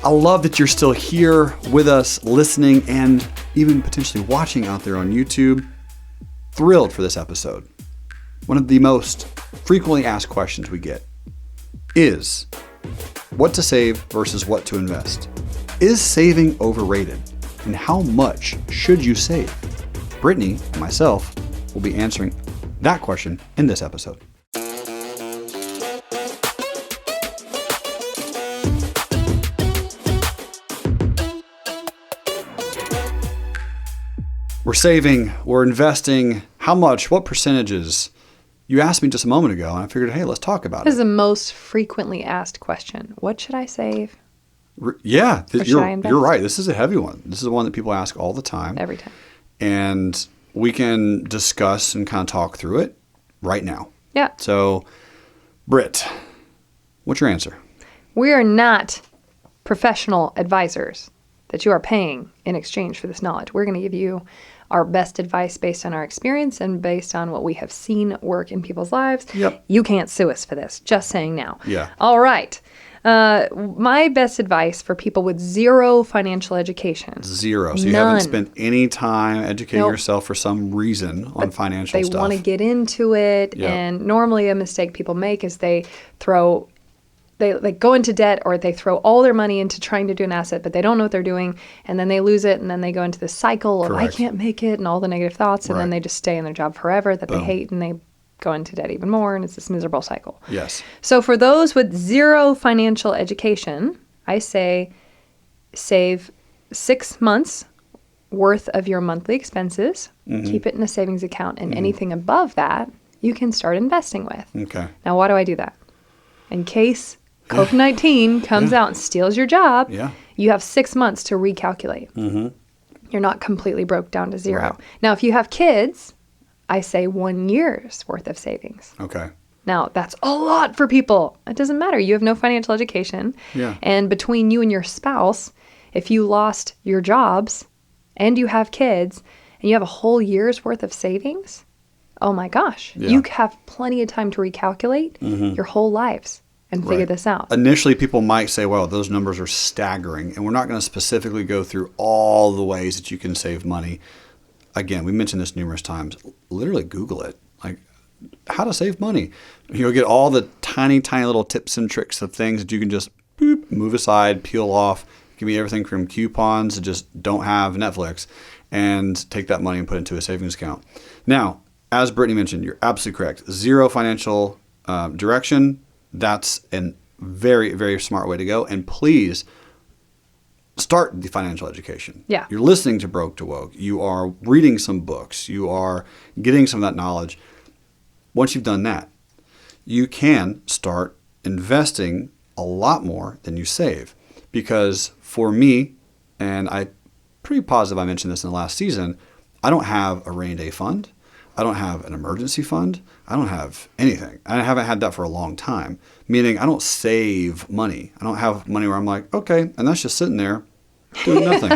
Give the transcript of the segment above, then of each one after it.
I love that you're still here with us, listening, and even potentially watching out there on YouTube. Thrilled for this episode. One of the most frequently asked questions we get is what to save versus what to invest. Is saving overrated? And how much should you save? Britnie and myself will be answering that question in this episode. We're saving, we're investing. How much? What percentages? You asked me just a moment ago, and I figured, hey, let's talk about This is it. the most frequently asked question. What should I save? Yeah, I invest? you're right. This is a heavy one. This is the one that people ask all the time. Every time. And we can discuss and kind of talk through it right now. Yeah. So, Britt, what's your answer? We are not professional advisors that you are paying in exchange for this knowledge. We're going to give you our best advice based on our experience and based on what we have seen work in people's lives. Yep. You can't sue us for this. Just saying now. Yeah. All right. My best advice for people with zero financial education. Zero. So you None. haven't spent any time educating Nope. yourself for some reason on financial They stuff. want to get into it. Yep. And normally a mistake people make is they go into debt, or they throw all their money into trying to do an asset, but they don't know what they're doing, and then they lose it, and then they go into this cycle of Correct. I can't make it, and all the negative thoughts, and Right. then they just stay in their job forever that Boom. they hate, and they go into debt even more, and it's this miserable cycle. Yes. So for those with zero financial education, I say save 6 months worth of your monthly expenses, keep it in a savings account, and anything above that you can start investing with. Okay. Now, why do I do that? In case COVID-19 comes out and steals your job, Yeah. you have 6 months to recalculate. You're not completely broke down to zero. Right. Now, if you have kids, I say 1 year's worth of savings. Okay. Now, that's a lot for people. It doesn't matter. You have no financial education. Yeah. And between you and your spouse, if you lost your jobs and you have kids and you have a whole year's worth of savings, oh my gosh, Yeah. you have plenty of time to recalculate your whole lives and figure Right. this out. Initially, people might say, well, those numbers are staggering, and we're not going to specifically go through all the ways that you can save money. Again, we mentioned this numerous times. Literally Google it. Like, how to save money. You'll get all the tiny, tiny little tips and tricks of things that you can just boop, move aside, peel off. It can be everything from coupons to just don't have Netflix, and take that money and put it into a savings account. Now, as Britnie mentioned, you're absolutely correct. Zero financial direction. That's a very, very smart way to go. And please start the financial education. Yeah. You're listening to Broke to Woke. You are reading some books. You are getting some of that knowledge. Once you've done that, you can start investing a lot more than you save. Because for me, and I'm pretty positive I mentioned this in the last season, I don't have a rainy day fund. I don't have an emergency fund. I don't have anything. I haven't had that for a long time, meaning I don't save money. I don't have money where I'm like, okay, and that's just sitting there doing nothing,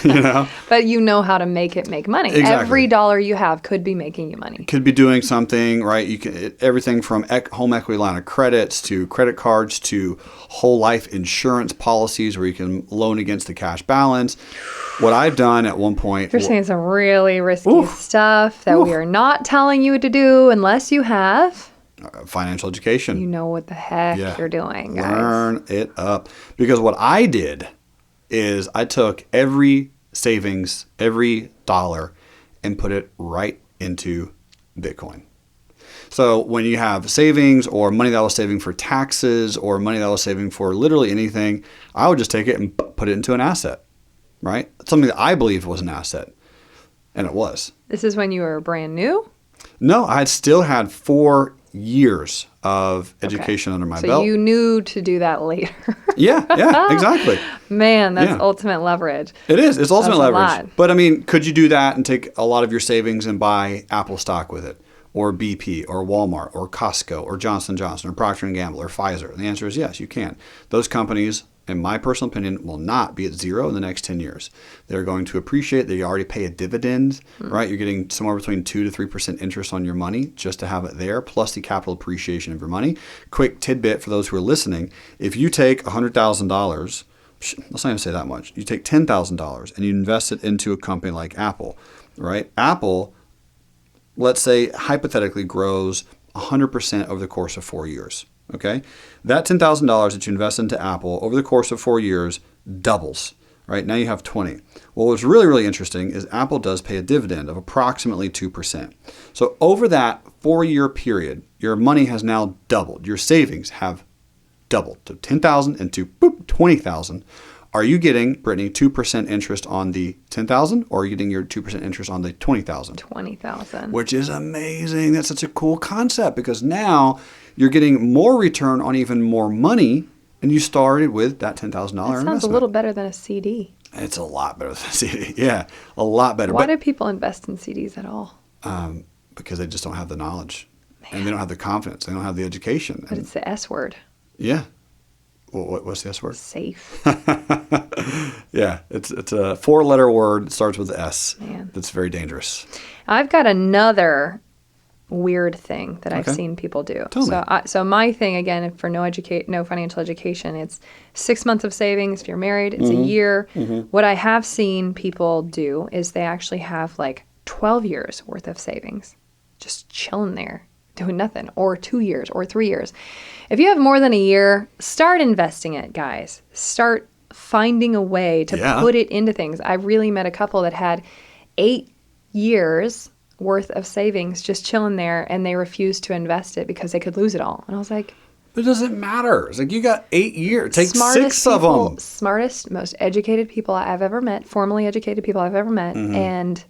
you know? But you know how to make it make money. Exactly. Every dollar you have could be making you money. Could be doing something, right? You can everything from home equity line of credits to credit cards to whole life insurance policies where you can loan against the cash balance. What I've done at one point. You're saying some really risky stuff that we are not telling you to do unless you have. Financial education. You know what the heck you're doing, guys. Learn it up. Because what I did is I took every savings, every dollar, and put it right into Bitcoin. So when you have savings or money that I was saving for taxes or money that I was saving for literally anything, I would just take it and put it into an asset, right? Something that I believed was an asset. And it was. This is when you were brand new? No, I still had 4 years of education under my belt. So you knew to do that later. Yeah, exactly. Man, that's ultimate leverage. It is. It's ultimate That's a leverage. lot. But I mean, could you do that and take a lot of your savings and buy Apple stock with it? Or BP or Walmart or Costco or Johnson & Johnson or Procter & Gamble or Pfizer? And the answer is yes, you can. Those companies, in my personal opinion, will not be at zero in the next 10 years. They're going to appreciate that you already pay a dividend, right? You're getting somewhere between 2 to 3% interest on your money just to have it there, plus the capital appreciation of your money. Quick tidbit for those who are listening. If you take $100,000 let's not even say that much. You take $10,000 and you invest it into a company like Apple, right? Apple, let's say hypothetically grows 100% over the course of 4 years. Okay, that $10,000 that you invest into Apple over the course of 4 years doubles. Right now you have 20. Well, what's really, really interesting is Apple does pay a dividend of approximately 2%. So over that 4-year period, your money has now doubled. Your savings have doubled to 10,000 and to 20,000. Are you getting, Britnie, 2% interest on the 10,000, or are you getting your 2% interest on the 20,000? 20,000. Which is amazing. That's such a cool concept, because now you're getting more return on even more money, and you started with that $10,000 investment. Sounds a little better than a CD. It's a lot better than a CD. Yeah, a lot better. Why do people invest in CDs at all? Because they just don't have the knowledge, and they don't have the confidence. They don't have the education. But it's the S word. Yeah. Well, what's the S word? Safe. Yeah, it's a 4-letter word that starts with S. Man. That's very dangerous. I've got another weird thing that I've Okay. seen people do. Tell me. So my thing, again, for no financial education, it's 6 months of savings. If you're married, it's a year. What I have seen people do is they actually have like 12 years worth of savings, just chilling there, doing nothing, or 2 years or 3 years. If you have more than a year, start investing it, guys. Start finding a way to put it into things. I really met a couple that had 8 years worth of savings just chilling there, and they refused to invest it because they could lose it all. And I was like, But it doesn't matter. It's like you got 8 years. Take 6 of them. Smartest, most educated people I've ever met, formally educated people I've ever met, and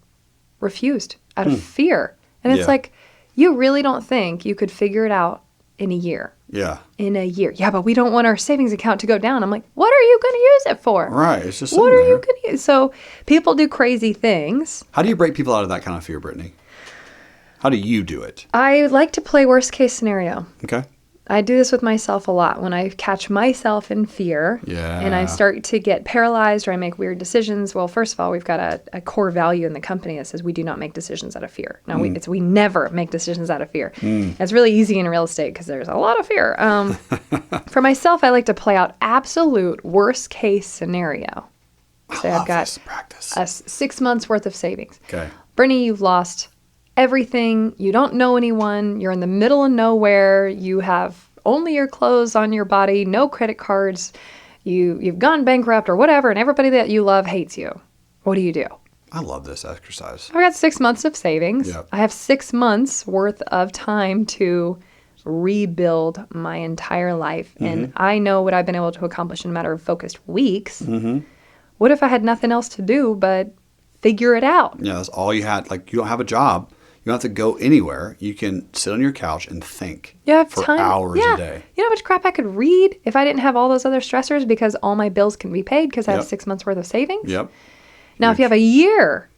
refused out of fear. And it's like, you really don't think you could figure it out in a year? Yeah. In a year. Yeah, but we don't want our savings account to go down. I'm like, what are you going to use it for? Right. It's just What sitting are you there. going to use? So people do crazy things. How do you break people out of that kind of fear, Britnie? How do you do it? I like to play worst case scenario. Okay. I do this with myself a lot. When I catch myself in fear and I start to get paralyzed or I make weird decisions, well, first of all, we've got a core value in the company that says we do not make decisions out of fear. No, we never make decisions out of fear. It's really easy in real estate because there's a lot of fear. For myself, I like to play out absolute worst case scenario. So I've got a 6 months worth of savings. Okay. Britnie, you've lost everything. You don't know anyone. You're in the middle of nowhere. You have only your clothes on your body, no credit cards. You've gone bankrupt or whatever, and everybody that you love hates you. What do you do? I love this exercise. I've got 6 months of savings. Yep. I have 6 months worth of time to rebuild my entire life. And I know what I've been able to accomplish in a matter of focused weeks. What if I had nothing else to do but figure it out? Yeah, that's all you had. Like, you don't have a job. You don't have to go anywhere. You can sit on your couch and think You have for time. hours a day. You know how much crap I could read if I didn't have all those other stressors because all my bills can be paid because I have Yep. 6 months worth of savings? Yep. Now, if you have a year,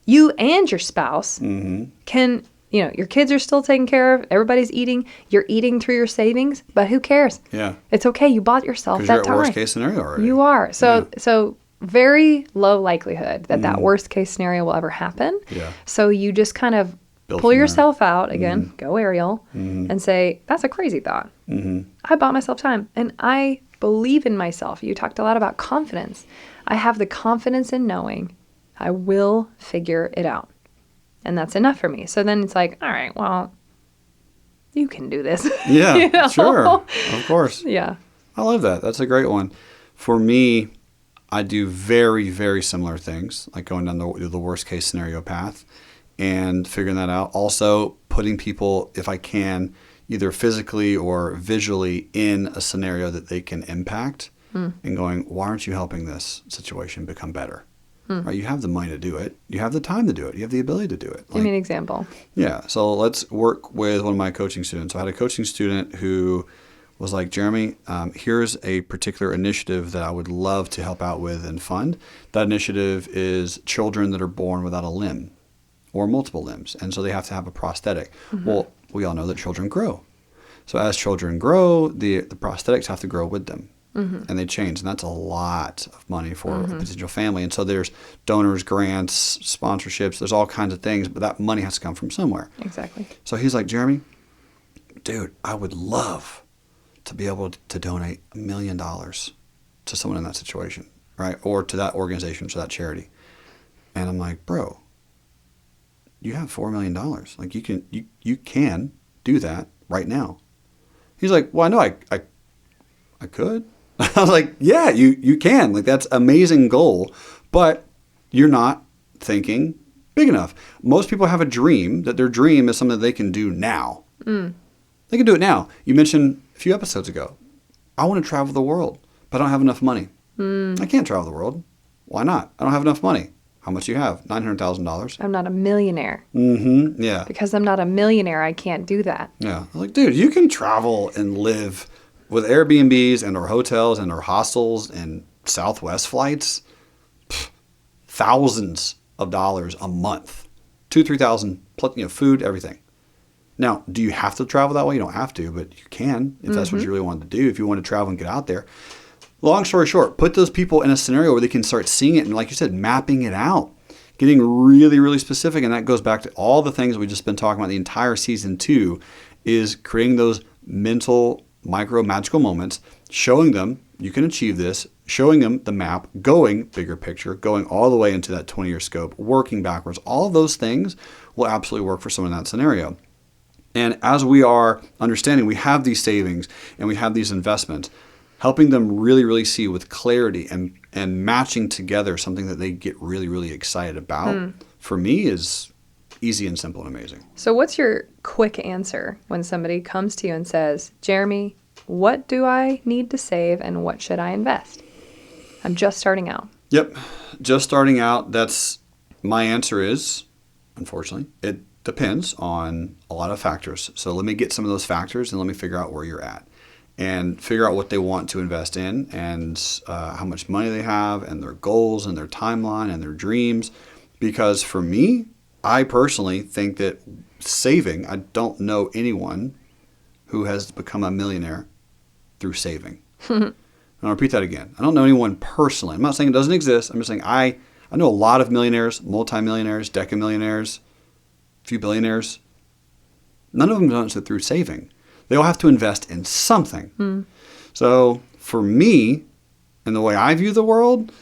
you and your spouse can, your kids are still taken care of. Everybody's eating. You're eating through your savings, but who cares? Yeah. It's okay. You bought yourself Because that you're at time. worst case scenario already. You are. So very low likelihood that worst case scenario will ever happen. Yeah. So you just kind of Build pull from yourself out again, go Ariel, and say, that's a crazy thought. I bought myself time and I believe in myself. You talked a lot about confidence. I have the confidence in knowing I will figure it out. And that's enough for me. So then it's like, all right, well, you can do this. Yeah, You know? sure. Of course. Yeah. I love that. That's a great one. For me, I do very, very similar things, like going down the worst case scenario path and figuring that out. Also, putting people, if I can, either physically or visually in a scenario that they can impact and going, why aren't you helping this situation become better? Right? You have the money to do it. You have the time to do it. You have the ability to do it. Give me an example. Yeah. So let's work with one of my coaching students. So I had a coaching student who was like, Jerremy, here's a particular initiative that I would love to help out with and fund. That initiative is children that are born without a limb or multiple limbs. And so they have to have a prosthetic. Well, we all know that children grow. So as children grow, the prosthetics have to grow with them. And they change. And that's a lot of money for a potential family. And so there's donors, grants, sponsorships. There's all kinds of things. But that money has to come from somewhere. Exactly. So he's like, Jerremy, dude, I would love to be able to donate $1 million to someone in that situation, right? Or to that organization, to that charity. And I'm like, bro, you have $4 million. Like you can do that right now. He's like, well, I know I could. I was like, yeah, you can. Like, that's an amazing goal, but you're not thinking big enough. Most people have a dream that their dream is something that they can do now. They can do it now. You mentioned a few episodes ago, I want to travel the world, but I don't have enough money. I can't travel the world. Why not? I don't have enough money. How much do you have? $900,000. I'm not a millionaire. Yeah. Because I'm not a millionaire, I can't do that. Yeah. I'm like, dude, you can travel and live with Airbnbs and or hotels and or hostels and Southwest flights. Thousands of dollars a month. 2,000, 3,000, plus, food, everything. Now, do you have to travel that way? You don't have to, but you can if that's what you really want to do. If you want to travel and get out there. Long story short, put those people in a scenario where they can start seeing it and, like you said, mapping it out, getting really, really specific. And that goes back to all the things we've just been talking about the entire season 2 is creating those mental micro magical moments, showing them you can achieve this, showing them the map, going bigger picture, going all the way into that 20-year scope, working backwards. All of those things will absolutely work for someone in that scenario. And as we are understanding, we have these savings and we have these investments, helping them really, really see with clarity and matching together something that they get really, really excited about, for me is easy and simple and amazing. So what's your quick answer when somebody comes to you and says, Jerremy, what do I need to save and what should I invest? I'm just starting out. Yep. Just starting out. That's my answer is, unfortunately, it depends on a lot of factors. So let me get some of those factors and let me figure out where you're at and figure out what they want to invest in and how much money they have and their goals and their timeline and their dreams. Because for me, I personally think that saving, I don't know anyone who has become a millionaire through saving. I'll repeat that again. I don't know anyone personally. I'm not saying it doesn't exist. I'm just saying I know a lot of millionaires, multimillionaires, decamillionaires, a few billionaires. None of them done it through saving. They all have to invest in something. So for me, and the way I view the world,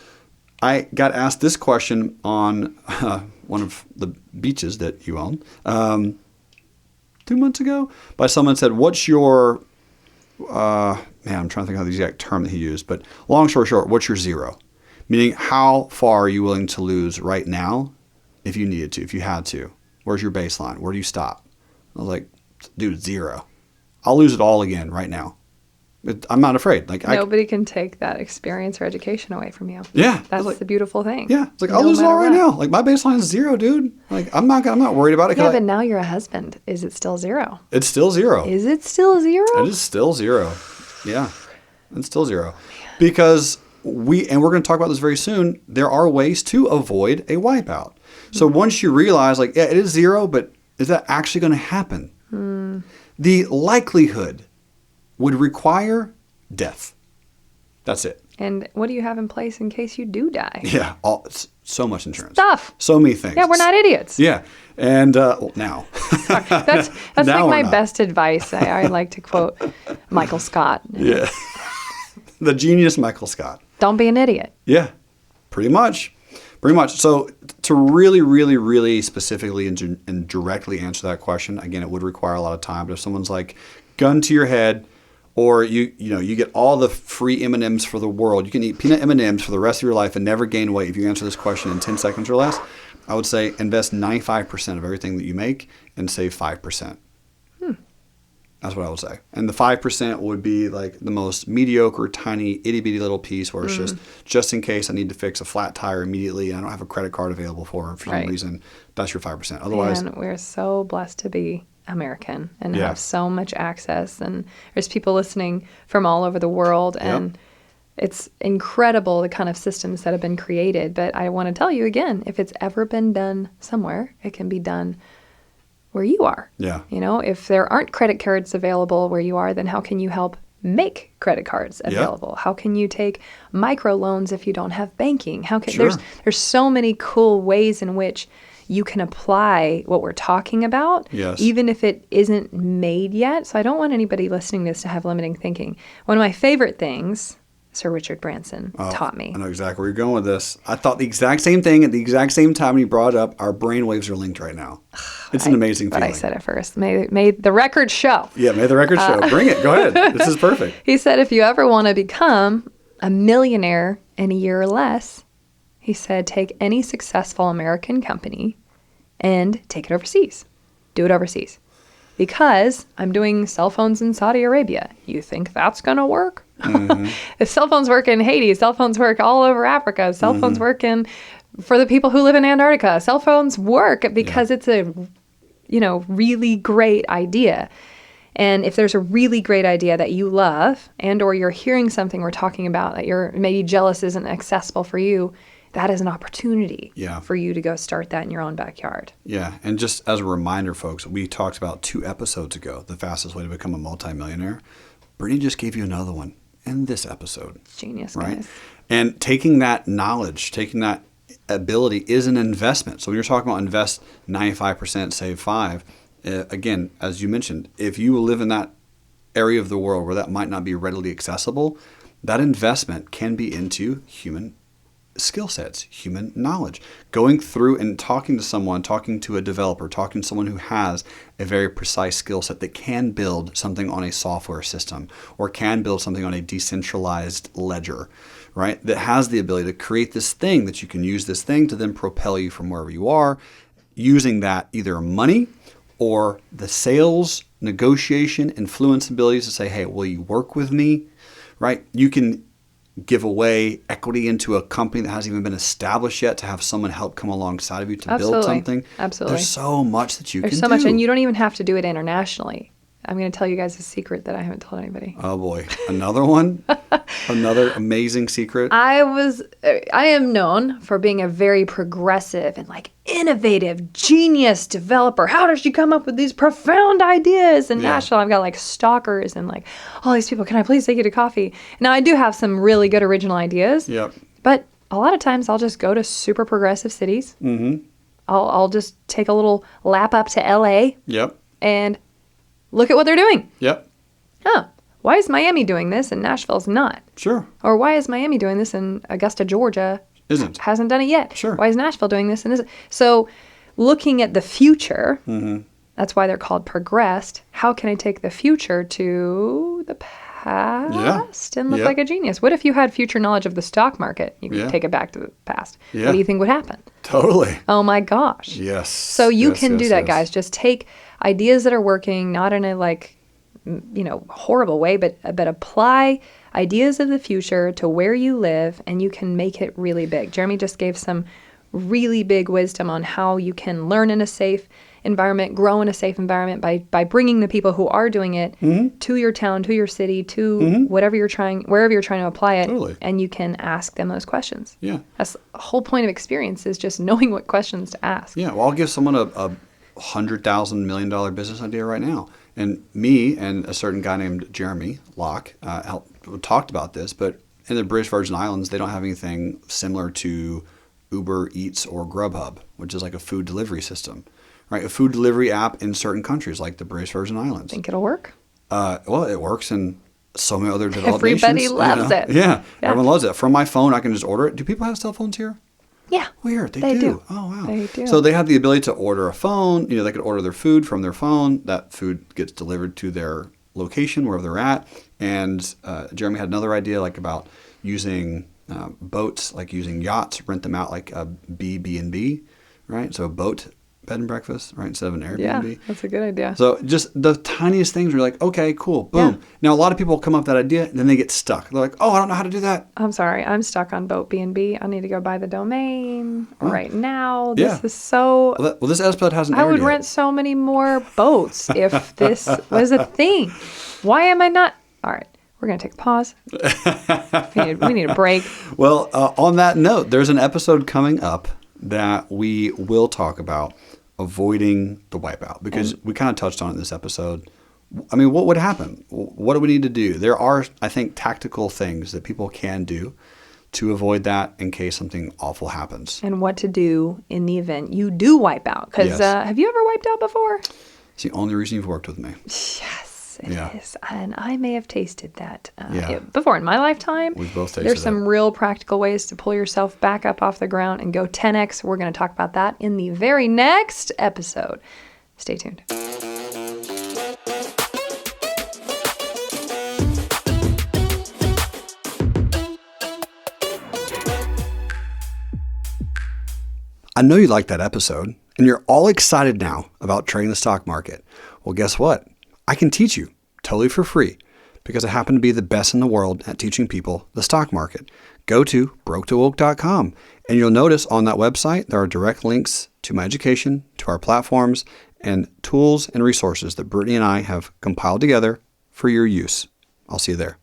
I got asked this question on one of the beaches that you own 2 months ago by someone said, what's your, I'm trying to think of the exact term that he used, but long story short, what's your zero? Meaning how far are you willing to lose right now if you needed to, if you had to? Where's your baseline? Where do you stop? I was like, dude, zero. I'll lose it all again right now. I'm not afraid. Like nobody can take that experience or education away from you. Yeah. That's like, the beautiful thing. Yeah. It's like, I'll lose it all right now. Like my baseline is zero, dude. Like I'm not worried about it. Yeah, but now you're a husband. Is it still zero? It's still zero. Is it still zero? It is still zero. Yeah. It's still zero. Because we're going to talk about this very soon. There are ways to avoid a wipeout. So once you realize like, yeah, it is zero, but is that actually going to happen? The likelihood would require death. That's it. And what do you have in place in case you do die? Yeah, so much insurance. Stuff. So many things. Yeah, we're not idiots. Yeah, and now. That's now like my best advice. I like to quote Michael Scott. Yeah, the genius Michael Scott. Don't be an idiot. Yeah, pretty much. Pretty much. So to really, really, really specifically and directly answer that question, again, it would require a lot of time. But if someone's like, gun to your head, or you get all the free M&Ms for the world, you can eat peanut M&Ms for the rest of your life and never gain weight if you answer this question in 10 seconds or less, I would say invest 95% of everything that you make and save 5%. That's what I would say. And the 5% would be like the most mediocre, tiny, itty-bitty little piece where it's just in case I need to fix a flat tire immediately and I don't have a credit card available for some reason. That's your 5%. Otherwise, and we're so blessed to be American and have so much access. And there's people listening from all over the world. And it's incredible the kind of systems that have been created. But I want to tell you again, if it's ever been done somewhere, it can be done where you are. Yeah. If there aren't credit cards available where you are, then how can you help make credit cards available? How can you take micro loans if you don't have banking? How can there's so many cool ways in which you can apply what we're talking about, even if it isn't made yet. So I don't want anybody listening to this to have limiting thinking. One of my favorite things Sir Richard Branson taught me. I know exactly where you're going with this. I thought the exact same thing at the exact same time when you brought it up. Our brain waves are linked right now. It's an amazing But feeling. I said it first. May the record show. Yeah, may the record show. Bring it. Go ahead. This is perfect. He said, if you ever want to become a millionaire in a year or less, he said, take any successful American company and take it overseas. Do it overseas. Because I'm doing cell phones in Saudi Arabia. You think that's going to work? Mm-hmm. If cell phones work in Haiti, cell phones work all over Africa, cell phones work for the people who live in Antarctica. Cell phones work because it's a, really great idea. And if there's a really great idea that you love and or you're hearing something we're talking about that you're maybe jealous isn't accessible for you, that is an opportunity for you to go start that in your own backyard. Yeah. And just as a reminder, folks, we talked about 2 episodes ago, the fastest way to become a multimillionaire. Britnie just gave you another one in this episode. Genius, right? guys. And taking that knowledge, taking that ability is an investment. So when you're talking about invest 95%, save 5, again, as you mentioned, if you live in that area of the world where that might not be readily accessible, that investment can be into human skill sets, human knowledge. Going through and talking to someone, talking to a developer, talking to someone who has a very precise skill set that can build something on a software system or can build something on a decentralized ledger, right? That has the ability to create this thing that you can use this thing to then propel you from wherever you are, using that either money or the sales, negotiation, influence abilities to say, hey, will you work with me, right? You can give away equity into a company that hasn't even been established yet to have someone help come alongside of you to build something. Absolutely. There's so much that you can do. There's so much, and you don't even have to do it internationally. I'm going to tell you guys a secret that I haven't told anybody. Oh boy, another one? Another amazing secret? I am known for being a very progressive and innovative, genius developer. How does she come up with these profound ideas in Nashville? I've got stalkers and all these people. Can I please take you to coffee? Now I do have some really good original ideas. Yep. But a lot of times I'll just go to super progressive cities. Mm-hmm. I'll just take a little lap up to LA. Yep. And look at what they're doing. Yep. Huh. Why is Miami doing this and Nashville's not? Sure. Or why is Miami doing this and Augusta, Georgia hasn't done it yet? Sure. Why is Nashville doing this and isn't? So looking at the future, that's why they're called progressed. How can I take the future to the past and look like a genius? What if you had future knowledge of the stock market? You could take it back to the past. Yeah. What do you think would happen? Totally. Oh my gosh. Yes. So you can do that, guys. Just take ideas that are working, not in a horrible way, but apply ideas of the future to where you live, and you can make it really big. Jerremy just gave some really big wisdom on how you can learn in a safe environment, grow in a safe environment by bringing the people who are doing it to your town, to your city, to wherever you're trying to apply it. Totally. And you can ask them those questions. Yeah. That's the whole point of experience, is just knowing what questions to ask. Yeah. Well, I'll give someone a $100,000 million business idea right now. And me and a certain guy named Jerremy Locke talked about this, but in the British Virgin Islands, they don't have anything similar to Uber Eats or Grubhub, which is like a food delivery system, right? A food delivery app in certain countries like the British Virgin Islands. Think it'll work? Well, it works in so many other developed Everybody nations. loves it. Yeah, everyone loves it. From my phone, I can just order it. Do people have cell phones here? Yeah. Weird. They do. Oh, wow. They do. So they have the ability to order a phone. They could order their food from their phone. That food gets delivered to their location, wherever they're at. And Jerremy had another idea about using boats, using yachts, rent them out like a B&B, right? So a boat bed and breakfast, right, instead of an Airbnb. Yeah, that's a good idea. So just the tiniest things are okay, cool, boom. Yeah. Now, a lot of people come up with that idea, and then they get stuck. They're like, oh, I don't know how to do that. I'm sorry. I'm stuck on Boat B&B. I need to go buy the domain right now. This is so... Well, this episode hasn't aired yet. I would rent so many more boats if this was a thing. Why am I not... All right. We're going to take a pause. We need a break. Well, on that note, there's an episode coming up that we will talk about avoiding the wipeout, because we kind of touched on it in this episode. I mean, what would happen? What do we need to do? There are, I think, tactical things that people can do to avoid that in case something awful happens. And what to do in the event you do wipe out. Because have you ever wiped out before? It's the only reason you've worked with me. Yes. Yes, it Yeah. is. And I may have tasted that Yeah. before in my lifetime. We've both tasted There's some it. real practical ways to pull yourself back up off the ground and go 10x. We're going to talk about that in the very next episode. Stay tuned. I know you liked that episode, and you're all excited now about trading the stock market. Well, guess what? I can teach you totally for free because I happen to be the best in the world at teaching people the stock market. Go to broketowoke.com, and you'll notice on that website there are direct links to my education, to our platforms, and tools and resources that Britnie and I have compiled together for your use. I'll see you there.